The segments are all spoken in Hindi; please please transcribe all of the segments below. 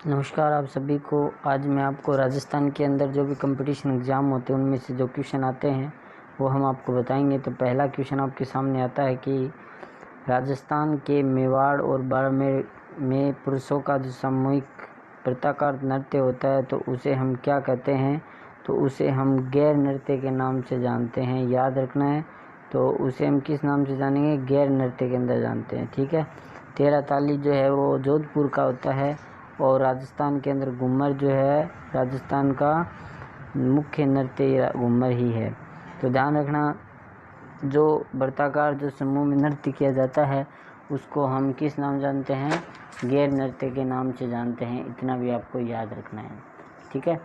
नमस्कार आप सभी को। आज मैं आपको राजस्थान के अंदर जो भी कंपटीशन एग्ज़ाम होते हैं उनमें से जो क्वेश्चन आते हैं वो हम आपको बताएंगे। तो पहला क्वेश्चन आपके सामने आता है कि राजस्थान के मेवाड़ और बाड़मेर में पुरुषों का जो सामूहिक वृत्ताकार नृत्य होता है तो उसे हम क्या कहते हैं। तो उसे हम गैर नृत्य के नाम से जानते हैं, याद रखना है। तो उसे हम किस नाम से जानेंगे? गैर नृत्य के अंदर जानते हैं, ठीक है। तेरा ताली जो है वो जोधपुर का होता है और राजस्थान के अंदर घूमर जो है राजस्थान का मुख्य नृत्य घूमर ही है। तो ध्यान रखना, जो वृत्ताकार जो समूह में नृत्य किया जाता है उसको हम किस नाम जानते हैं? गैर नृत्य के नाम से जानते हैं। इतना भी आपको याद रखना है, ठीक है।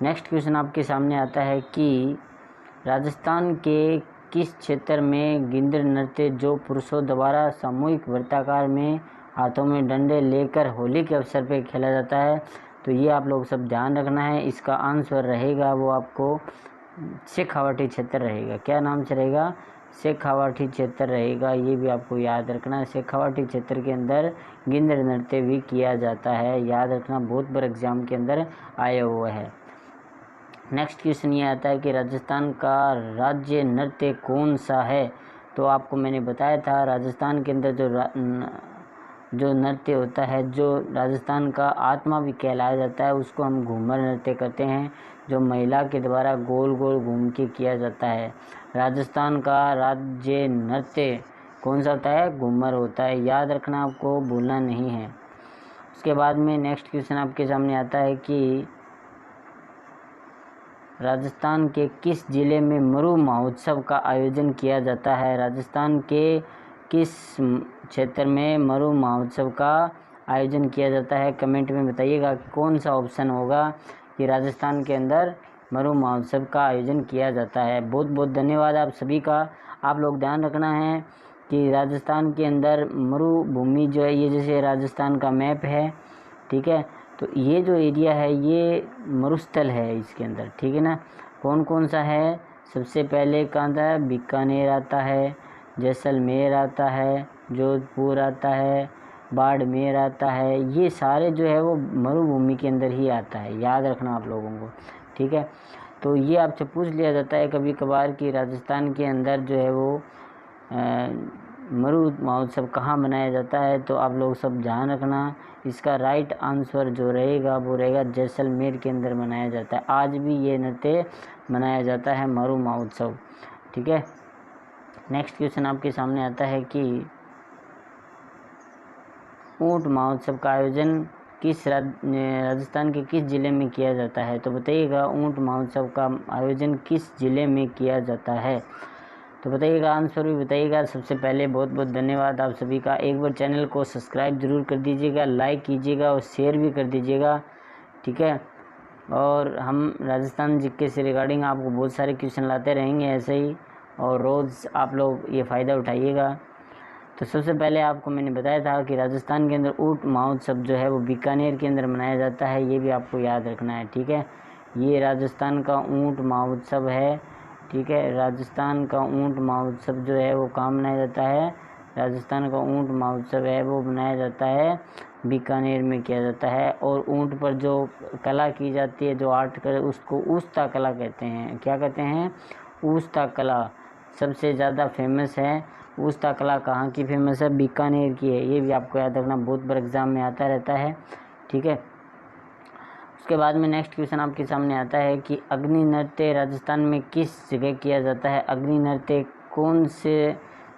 नेक्स्ट क्वेश्चन आपके सामने आता है कि राजस्थान के किस क्षेत्र में गिंदड़ नृत्य जो पुरुषों द्वारा सामूहिक वृत्ताकार में हाथों में डंडे लेकर होली के अवसर पर खेला जाता है। तो ये आप लोग सब ध्यान रखना है। इसका आंसर रहेगा वो आपको शेखावाटी क्षेत्र रहेगा। क्या नाम से रहेगा? शेखावाटी क्षेत्र रहेगा। ये भी आपको याद रखना है। शेखावाटी क्षेत्र के अंदर गिंदड़ नृत्य भी किया जाता है, याद रखना, बहुत बार एग्जाम के अंदर आया हुआ है। नेक्स्ट क्वेश्चन ये आता है कि राजस्थान का राज्य नृत्य कौन सा है। तो आपको मैंने बताया था राजस्थान के अंदर जो नृत्य होता है, जो राजस्थान का आत्मा भी कहलाया जाता है, उसको हम घूमर नृत्य करते हैं, जो महिला के द्वारा गोल गोल घूम के किया जाता है। राजस्थान का राज्य नृत्य कौन सा होता है? घूमर होता है, याद रखना, आपको भूलना नहीं है। उसके बाद में नेक्स्ट क्वेश्चन आपके सामने आता है कि राजस्थान के किस जिले में मरु महोत्सव का आयोजन किया जाता है? राजस्थान के किस क्षेत्र में मरु महोत्सव का आयोजन किया जाता है? कमेंट में बताइएगा कि कौन सा ऑप्शन होगा कि राजस्थान के अंदर मरु महोत्सव का आयोजन किया जाता है। बहुत बहुत धन्यवाद आप सभी का। आप लोग ध्यान रखना है कि राजस्थान के अंदर मरुभूमि जो है, ये जैसे राजस्थान का मैप है, ठीक है, तो ये जो एरिया है ये मरुस्थल है इसके अंदर, ठीक है ना। कौन कौन सा है? सबसे पहले कहाँ आता है? बीकानेर आता है, जैसलमेर आता है, जोधपुर आता है, बाड़मेर आता है। ये सारे जो है वो मरुभूमि के अंदर ही आता है, याद रखना आप लोगों को, ठीक है। तो ये आपसे पूछ लिया जाता है कभी कभार कि राजस्थान के अंदर जो है वो मरु महोत्सव कहाँ मनाया जाता है। तो आप लोग सब ध्यान रखना, इसका राइट आंसर जो रहेगा वो रहेगा जैसलमेर के अंदर मनाया जाता है। आज भी ये नृत्य मनाया जाता है, मरु महोत्सव, ठीक है। नेक्स्ट क्वेश्चन आपके सामने आता है कि ऊंट महोत्सव का आयोजन किस राजस्थान के किस जिले में किया जाता है? तो बताइएगा ऊंट महोत्सव का आयोजन किस जिले में किया जाता है? तो बताइएगा, आंसर भी बताइएगा। सबसे पहले बहुत बहुत धन्यवाद आप सभी का। एक बार चैनल को सब्सक्राइब जरूर कर दीजिएगा, लाइक कीजिएगा और शेयर भी कर दीजिएगा, ठीक है। और हम राजस्थान जीके से रिगार्डिंग आपको बहुत सारे क्वेश्चन लाते रहेंगे ऐसे ही, और रोज़ आप लोग ये फ़ायदा उठाइएगा। तो सबसे पहले आपको मैंने बताया था कि राजस्थान के अंदर ऊंट महोत्सव जो है वो बीकानेर के अंदर मनाया जाता है, ये भी आपको याद रखना है, ठीक है। ये राजस्थान का ऊंट महोत्सव है, ठीक है। राजस्थान का ऊंट महोत्सव जो है वो कहाँ मनाया जाता है? राजस्थान का ऊंट महोत्सव है वो मनाया जाता है बीकानेर में किया जाता है। और ऊंट पर जो कला की जाती है, जो आर्ट कर, उसको ऊस्ता कला कहते हैं। क्या कहते हैं? ऊस्ता कला सबसे ज़्यादा फेमस है। ऊस्ता कला कहाँ की फेमस है? बीकानेर की है। ये भी आपको याद रखना, बहुत बार एग्जाम में आता रहता है, ठीक है। उसके बाद में नेक्स्ट क्वेश्चन आपके सामने आता है कि अग्नि नृत्य राजस्थान में किस जगह किया जाता है? अग्नि नृत्य कौन से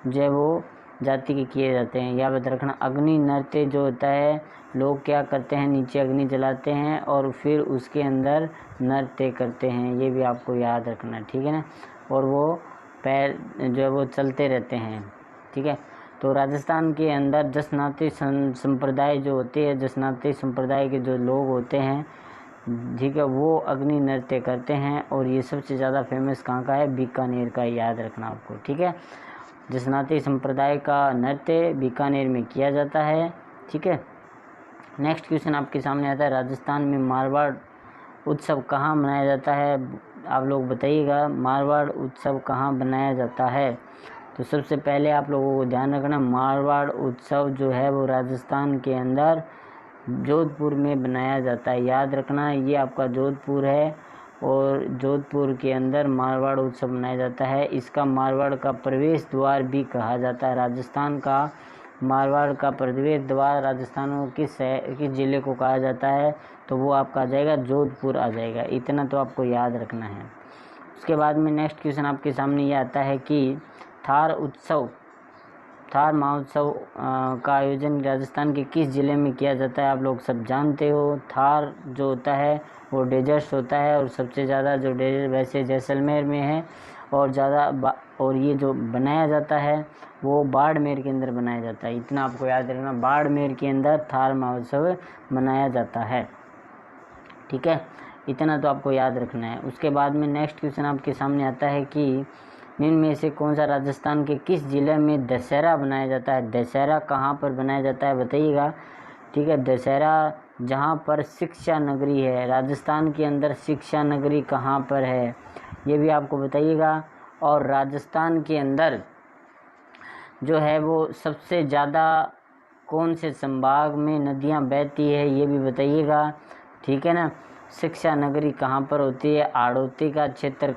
जो है वो जाति के किए जाते हैं, याद रखना। अग्नि नृत्य जो होता है, लोग क्या करते हैं, नीचे अग्नि जलाते हैं और फिर उसके अंदर नृत्य करते हैं, ये भी आपको याद रखना, ठीक है ना। और वो पैर जो है वो चलते रहते हैं, ठीक है। तो राजस्थान के अंदर जसनाती संप्रदाय जो होते हैं, जसनाती संप्रदाय के जो लोग होते हैं, ठीक है, वो अग्नि नृत्य करते हैं। और ये सबसे ज़्यादा फेमस कहाँ का है? बीकानेर का, याद रखना आपको, ठीक है। जसनाती संप्रदाय का नृत्य बीकानेर में किया जाता है, ठीक है। नेक्स्ट क्वेश्चन आपके सामने आता है, राजस्थान में मारवाड़ उत्सव कहाँ मनाया जाता है? आप लोग बताइएगा, मारवाड़ उत्सव कहाँ मनाया जाता है? तो सबसे पहले आप लोगों को ध्यान रखना, मारवाड़ उत्सव जो है वो राजस्थान के अंदर जोधपुर में बनाया जाता है। याद रखना ये आपका जोधपुर है और जोधपुर के अंदर मारवाड़ उत्सव मनाया जाता है। इसका मारवाड़ का प्रवेश द्वार भी कहा जाता है। राजस्थान का मारवाड़ का प्रवेश द्वार राजस्थान में किस ज़िले को कहा जाता है, तो वो आपका आ जाएगा जोधपुर आ जाएगा। इतना तो आपको याद रखना है। उसके बाद में नेक्स्ट क्वेश्चन आपके सामने ये आता है कि थार महोत्सव का आयोजन राजस्थान के किस ज़िले में किया जाता है। आप लोग सब जानते हो थार जो होता है वो डेजर्ट होता है और सबसे ज़्यादा जो डेजर्ट वैसे जैसलमेर में है और ज़्यादा और ये जो बनाया जाता है वो बाड़मेर के अंदर बनाया जाता है। इतना आपको याद रखना, बाड़मेर के अंदर थार महोत्सव मनाया जाता है। ठीक है, इतना तो आपको याद रखना है। उसके बाद में नेक्स्ट क्वेश्चन आपके सामने आता है कि निम्न में से कौन सा राजस्थान के किस ज़िले में दशहरा बनाया जाता है। दशहरा कहाँ पर बनाया जाता है बताइएगा। ठीक है, दशहरा जहाँ पर शिक्षा नगरी है, राजस्थान के अंदर शिक्षा नगरी कहाँ पर है ये भी आपको बताइएगा। और राजस्थान के अंदर जो है वो सबसे ज़्यादा कौन से संभाग में नदियाँ बहती है ये भी बताइएगा। ठीक है ना, शिक्षा नगरी कहाँ पर होती है, आड़ोती का क्षेत्र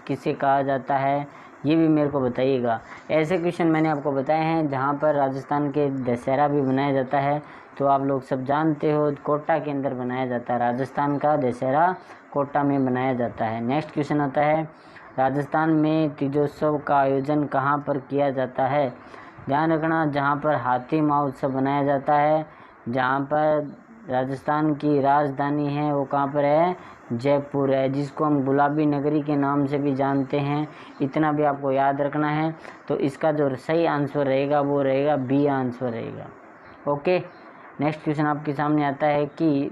किसे कहा जाता है ये भी मेरे को बताइएगा। ऐसे क्वेश्चन मैंने आपको बताए हैं जहाँ पर राजस्थान के दशहरा भी बनाया जाता है। तो आप लोग सब जानते हो कोटा के अंदर बनाया जाता है, राजस्थान का दशहरा कोटा में बनाया जाता है। नेक्स्ट क्वेश्चन आता है राजस्थान में तीजोत्सव का आयोजन कहाँ पर किया जाता है। ध्यान रखना जहाँ पर हाथी महोत्सव बनाया जाता है, जहाँ पर राजस्थान की राजधानी है वो कहाँ पर है, जयपुर है, जिसको हम गुलाबी नगरी के नाम से भी जानते हैं। इतना भी आपको याद रखना है। तो इसका जो सही आंसर रहेगा वो रहेगा बी आंसर रहेगा। ओके, नेक्स्ट क्वेश्चन आपके सामने आता है कि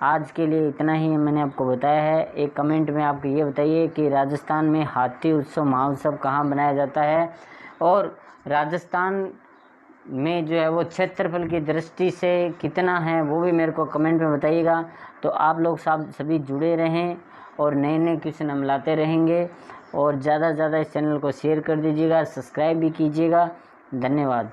आज के लिए इतना ही मैंने आपको बताया है। एक कमेंट में आपको ये बताइए कि राजस्थान में हाथी उत्सव महोत्सव कहाँ बनाया जाता है और राजस्थान में जो है वो क्षेत्रफल की दृष्टि से कितना है वो भी मेरे को कमेंट में बताइएगा। तो आप लोग सभी जुड़े रहें और नए नए क्वेश्चन हम लाते रहेंगे और ज़्यादा से ज़्यादा इस चैनल को शेयर कर दीजिएगा, सब्सक्राइब भी कीजिएगा। धन्यवाद।